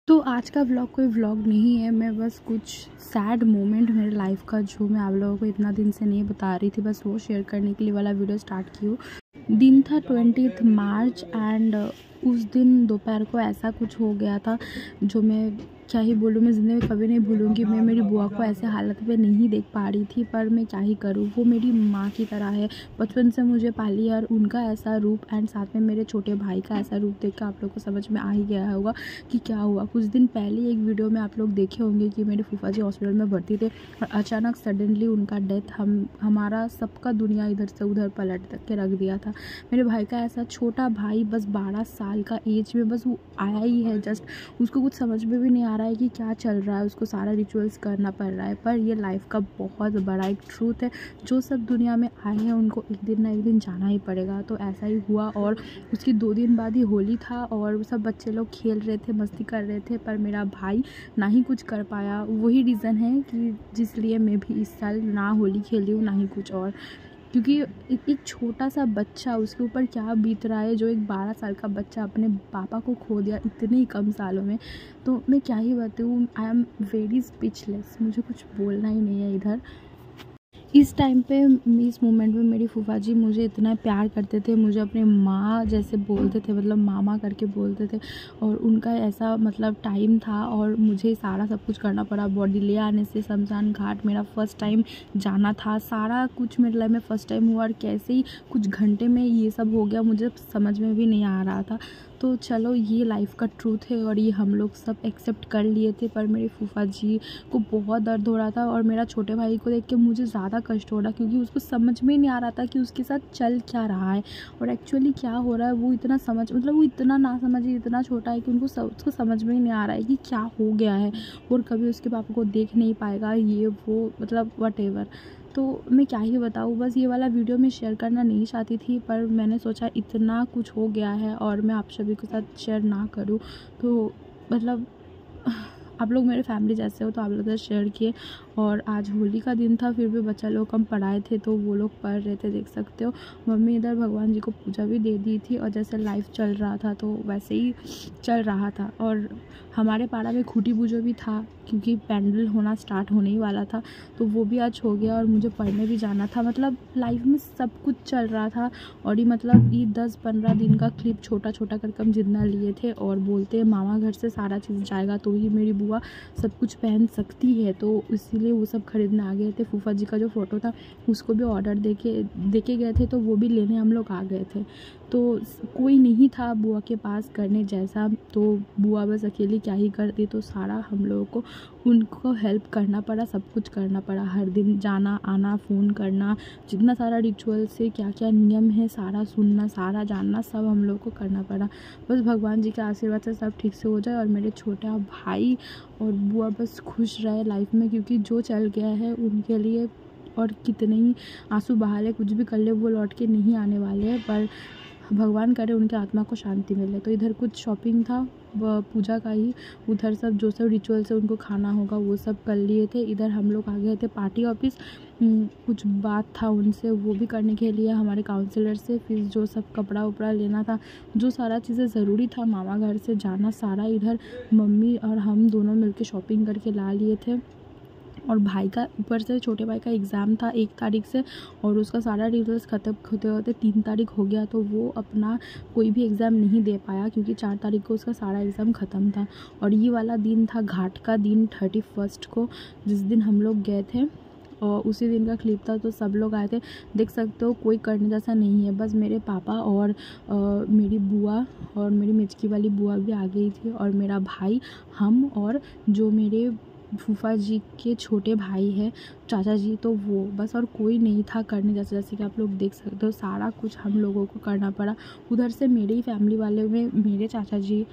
तो आज का व्लॉग कोई व्लॉग नहीं है, मैं बस कुछ सैड मोमेंट मेरे लाइफ का जो मैं आप लोगों को इतना दिन से नहीं बता रही थी, बस वो शेयर करने के लिए वाला वीडियो स्टार्ट की हूँ। दिन था 20 मार्च एंड उस दिन दोपहर को ऐसा कुछ हो गया था जो मैं क्या ही बोलूँ, मैं ज़िंदगी में कभी नहीं भूलूँगी। मैं मेरी बुआ को ऐसे हालत में नहीं देख पा रही थी, पर मैं क्या ही करूँ, वो मेरी माँ की तरह है, बचपन से मुझे पाली और उनका ऐसा रूप एंड साथ में मेरे छोटे भाई का ऐसा रूप देख कर आप लोग को समझ में आ ही गया होगा कि क्या हुआ। कुछ दिन पहले एक वीडियो में आप लोग देखे होंगे कि मेरे फूफा जी हॉस्पिटल में भर्ती थे और अचानक सडनली उनका डेथ हमारा सबका दुनिया इधर से उधर पलट के रख दिया था। मेरे भाई का ऐसा छोटा भाई, बस 12 साल का एज में बस वो आया ही है जस्ट, उसको कुछ समझ में भी नहीं आ रहा है कि क्या चल रहा है, उसको सारा रिचुअल्स करना पड़ रहा है। पर ये लाइफ का बहुत बड़ा एक ट्रूथ है, जो सब दुनिया में आए हैं उनको एक दिन ना एक दिन जाना ही पड़ेगा। तो ऐसा ही हुआ और उसकी 2 दिन बाद ही होली था और सब बच्चे लोग खेल रहे थे, मस्ती कर रहे थे, पर मेरा भाई ना ही कुछ कर पाया। वही रीज़न है कि जिस लिए मैं भी इस साल ना होली खेली हूँ ना ही कुछ और, क्योंकि एक छोटा सा बच्चा, उसके ऊपर क्या बीत रहा है, जो एक 12 साल का बच्चा अपने पापा को खो दिया इतने ही कम सालों में। तो मैं क्या ही बताऊँ, आई एम वेरी स्पीचलेस, मुझे कुछ बोलना ही नहीं है इधर। इस टाइम पे इस मोमेंट में मेरी फूफा जी मुझे इतना प्यार करते थे, मुझे अपने माँ जैसे बोलते थे, मतलब मामा करके बोलते थे। और उनका ऐसा मतलब टाइम था और मुझे सारा सब कुछ करना पड़ा। बॉडी ले आने से शमशान घाट मेरा फर्स्ट टाइम जाना था, सारा कुछ मेरे लाइफ में फ़र्स्ट टाइम हुआ और कैसे ही कुछ घंटे में ये सब हो गया मुझे समझ में भी नहीं आ रहा था। तो चलो, ये लाइफ का ट्रूथ है और ये हम लोग सब एक्सेप्ट कर लिए थे। पर मेरे फूफा जी को बहुत दर्द हो रहा था और मेरा छोटे भाई को देख के मुझे ज़्यादा कष्ट हो रहा, क्योंकि उसको समझ में नहीं आ रहा था कि उसके साथ चल क्या रहा है और एक्चुअली क्या हो रहा है। वो इतना वो इतना ना समझे, इतना छोटा है कि उसको समझ में ही नहीं आ रहा है कि क्या हो गया है और कभी उसके पापा को देख नहीं पाएगा, ये वो मतलब व्हाटएवर। तो मैं क्या ही बताऊँ, बस ये वाला वीडियो मैं शेयर करना नहीं चाहती थी, पर मैंने सोचा इतना कुछ हो गया है और मैं आप सभी के साथ शेयर ना करूँ। तो मतलब आप लोग मेरे फैमिली जैसे हो तो आप लोग तो शेयर किए। और आज होली का दिन था, फिर भी बच्चा लोग हम पढ़ाए थे तो वो लोग पढ़ रहे थे, देख सकते हो। मम्मी इधर भगवान जी को पूजा भी दे दी थी और जैसे लाइफ चल रहा था तो वैसे ही चल रहा था। और हमारे पाड़ा में खूटी पूजो भी था, क्योंकि पैंडल होना स्टार्ट होने ही वाला था, तो वो भी आज हो गया और मुझे पढ़ने भी जाना था। मतलब लाइफ में सब कुछ चल रहा था। और ये मतलब ये 10-15 दिन का क्लिप छोटा छोटा करके हम जितना लिए थे और बोलते हैं मामा घर से सारा चीज़ जाएगा तो ही मेरी बुआ सब कुछ पहन सकती है, तो इसीलिए वो सब खरीदने आ गए थे। फूफा जी का जो फ़ोटो था उसको भी ऑर्डर देके गए थे, तो वो भी लेने हम लोग आ गए थे। तो कोई नहीं था बुआ के पास करने जैसा, तो बुआ बस अकेली क्या ही करती, तो सारा हम लोगों को उनको हेल्प करना पड़ा, सब कुछ करना पड़ा। हर दिन जाना आना, फ़ोन करना, जितना सारा रिचुअल से क्या क्या नियम है सारा सुनना, सारा जानना, सब हम लोग को करना पड़ा। बस भगवान जी के आशीर्वाद से सब ठीक से हो जाए और मेरे छोटा भाई और बुआ बस खुश रहे लाइफ में, क्योंकि जो चल गया है उनके लिए और कितने ही आंसू बहा ले, कुछ भी कर ले, वो लौट के नहीं आने वाले हैं। पर भगवान करे उनके आत्मा को शांति मिले। तो इधर कुछ शॉपिंग था पूजा का ही, उधर सब जो सब रिचुअल से उनको खाना होगा वो सब कर लिए थे। इधर हम लोग आ गए थे पार्टी ऑफिस, कुछ बात था उनसे वो भी करने के लिए, हमारे काउंसलर से। फिर जो सब कपड़ा उपड़ा लेना था, जो सारा चीज़ें ज़रूरी था मामा घर से जाना, सारा इधर मम्मी और हम दोनों मिलके शॉपिंग करके ला लिए थे। और भाई का ऊपर से छोटे भाई का एग्ज़ाम था 1 तारीख से और उसका सारा रिजल्ट ख़त्म होते होते 3 तारीख हो गया, तो वो अपना कोई भी एग्ज़ाम नहीं दे पाया, क्योंकि 4 तारीख को उसका सारा एग्ज़ाम ख़त्म था। और ये वाला दिन था घाट का दिन 31 को, जिस दिन हम लोग गए थे, और उसी दिन का क्लिप था। तो सब लोग आए थे, देख सकते हो, कोई करने जैसा नहीं है, बस मेरे पापा और मेरी बुआ और मेरी मिचकी वाली बुआ भी आ गई थी और मेरा भाई, हम और जो मेरे फूफा जी के छोटे भाई हैं चाचा जी, तो वो बस, और कोई नहीं था करने जैसे। जैसे कि आप लोग देख सकते हो सारा कुछ हम लोगों को करना पड़ा। उधर से मेरे ही फैमिली वाले में मेरे चाचा जी,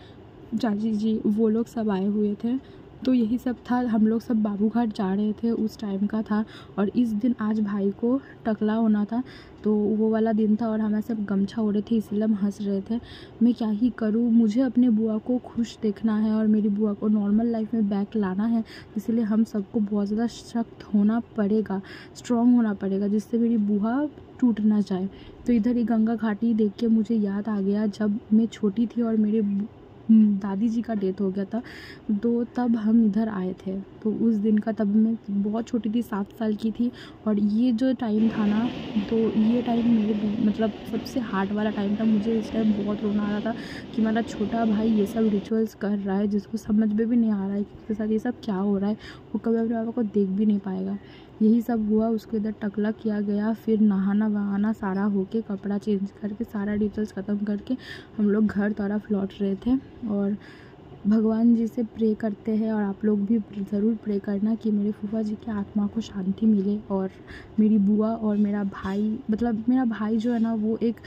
चाची जी, वो लोग सब आए हुए थे। तो यही सब था, हम लोग सब बाबू घाट जा रहे थे, उस टाइम का था। और इस दिन आज भाई को टकला होना था, तो वो वाला दिन था और हमें सब गमछा ओढ़े थे, इसलिए हम हंस रहे थे। मैं क्या ही करूँ, मुझे अपने बुआ को खुश देखना है और मेरी बुआ को नॉर्मल लाइफ में बैक लाना है, इसलिए हम सबको बहुत ज़्यादा सख्त होना पड़ेगा, स्ट्रॉन्ग होना पड़ेगा, जिससे मेरी बुआ टूट ना जाए। तो इधर ही गंगा घाटी देख के मुझे याद आ गया, जब मैं छोटी थी और मेरे दादी जी का डेथ हो गया था, तो तब हम इधर आए थे। तो उस दिन का, तब मैं बहुत छोटी थी, 7 साल की थी। और ये जो टाइम था ना, तो ये टाइम मेरे मतलब सबसे हार्ड वाला टाइम था। मुझे इस टाइम बहुत रोना आ रहा था कि मेरा छोटा भाई ये सब रिचुअल्स कर रहा है, जिसको समझ में भी नहीं आ रहा है कि उसके साथ ये सब क्या हो रहा है। वो कभी अपने पापा को देख भी नहीं पाएगा। यही सब हुआ। उसको इधर टकला किया गया, फिर नहाना वहाना सारा होके, कपड़ा चेंज करके, सारा रिचुअल्स ख़त्म करके हम लोग घर तरफ लौट रहे थे। और भगवान जी से प्रे करते हैं, और आप लोग भी ज़रूर प्रे करना कि मेरे फूफा जी की आत्मा को शांति मिले, और मेरी बुआ और मेरा भाई, मतलब मेरा भाई जो है ना, वो एक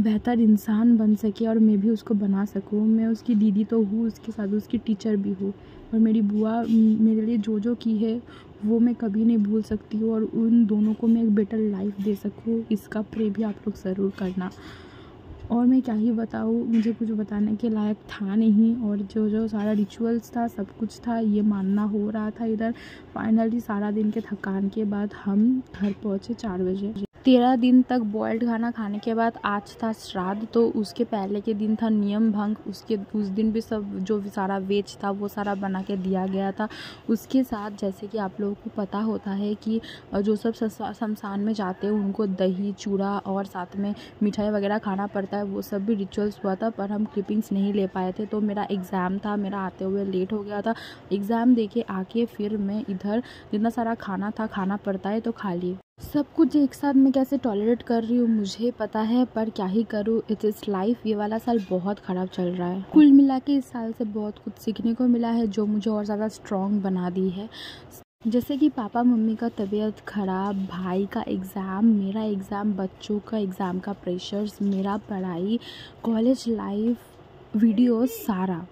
बेहतर इंसान बन सके और मैं भी उसको बना सकूँ। मैं उसकी दीदी तो हूँ, उसके साथ उसकी टीचर भी हूँ। और मेरी बुआ मेरे लिए जो की है वो मैं कभी नहीं भूल सकती हूँ, और उन दोनों को मैं एक बेटर लाइफ दे सकूँ, इसका प्रे भी आप लोग ज़रूर करना। और मैं क्या ही बताऊँ, मुझे कुछ बताने के लायक था नहीं। और जो सारा रिचुअल्स था, सब कुछ था, ये मानना हो रहा था इधर। फाइनली सारा दिन के थकान के बाद हम घर पहुँचे 4 बजे। 13 दिन तक बॉइल्ड खाना खाने के बाद आज था श्राद्ध, तो उसके पहले के दिन था नियम भंग। उस दिन भी सब जो सारा वेज था वो सारा बना के दिया गया था। उसके साथ जैसे कि आप लोगों को पता होता है कि जो सब शमशान में जाते हैं उनको दही चूड़ा और साथ में मिठाई वगैरह खाना पड़ता है, वो सब भी रिचुअल्स हुआ था। पर हम क्लिपिंग्स नहीं ले पाए थे, तो मेरा एग्ज़ाम था, मेरा आते हुए लेट हो गया था। एग्ज़ाम दे के आके फिर मैं इधर जितना सारा खाना था, खाना पड़ता है तो खा लिए। सब कुछ एक साथ मैं कैसे टॉलरेट कर रही हूँ मुझे पता है, पर क्या ही करूँ, इट इज़ लाइफ। ये वाला साल बहुत ख़राब चल रहा है। कुल मिला के इस साल से बहुत कुछ सीखने को मिला है, जो मुझे और ज़्यादा स्ट्रॉन्ग बना दी है। जैसे कि पापा मम्मी का तबीयत ख़राब, भाई का एग्ज़ाम, मेरा एग्ज़ाम, बच्चों का एग्ज़ाम का प्रेशर्स, मेरा पढ़ाई, कॉलेज लाइफ, वीडियोस, सारा